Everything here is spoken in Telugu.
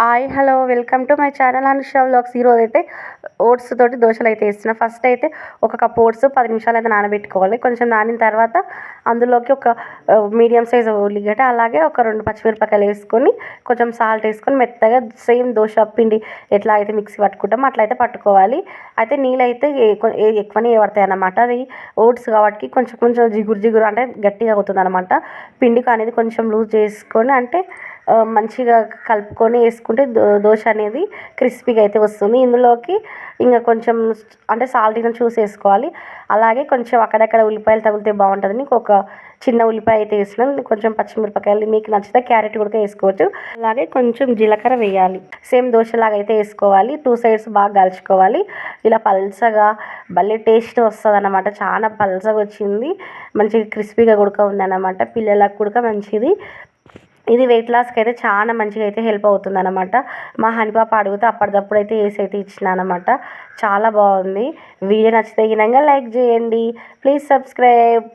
Hi hello welcome to my channel Anusha vlogs. ఈరోజు అయితే ఓట్స్ తోటి దోశలు అయితే వేస్తున్నా. ఫస్ట్ అయితే ఒక కప్ ఓట్స్ 10 నిమిషాలు అయితే నానబెట్టుకోవాలి. కొంచెం నానిన తర్వాత అందులోకి ఒక మీడియం సైజ్ ఉల్లిగడ్డ, అలాగే ఒక 2 పచ్చిమిరపకాయలు వేసుకొని కొంచెం సాల్ట్ వేసుకొని మెత్తగా సేమ్ దోశ పిండి ఎట్లా అయితే మిక్సీ పట్టుకుంటామో అట్లా అయితే పట్టుకోవాలి. అయితే నీళ్ళు అయితే ఎక్కువనే పడతాయి అన్నమాట. అది ఓట్స్ కాబట్టి కొంచెం కొంచెం జిగురు జిగురు అంటే గట్టిగా అవుతుంది అనమాట. పిండికి అనేది కొంచెం లూజ్ చేసుకొని అంటే మంచిగా కలుపుకొని వేసుకుంటే దోశ అనేది క్రిస్పీగా అయితే వస్తుంది. ఇందులోకి ఇంకా కొంచెం అంటే సాల్ట్గా చూసి వేసుకోవాలి. అలాగే కొంచెం అక్కడక్కడ ఉల్లిపాయలు తగిలితే బాగుంటుందని ఒక చిన్న ఉల్లిపాయ అయితే వేసినాం. కొంచెం పచ్చిమిరపకాయలు మీకు నచ్చితే క్యారెట్ కూడా వేసుకోవచ్చు. అలాగే కొంచెం జీలకర్ర వేయాలి. సేమ్ దోశలాగా అయితే వేసుకోవాలి. 2 సైడ్స్ బాగా కాల్చుకోవాలి. ఇలా పల్చగా భలే టేస్ట్ వస్తుంది అన్నమాట. చాలా పల్చగా వచ్చింది, మంచిగా క్రిస్పీగా కూడా ఉందన్నమాట. పిల్లలకు కూడా మంచిది. ఇది వెయిట్ లాస్కి అయితే చాలా మంచిగా అయితే హెల్ప్ అవుతుంది అనమాట. మా హనీపాప అడిగితే అప్పటిదప్పుడు అయితే వేసి అయితే ఇచ్చిన అనమాట. చాలా బాగుంది. వీడియో నచ్చితే గినంగా లైక్ చేయండి. Please subscribe.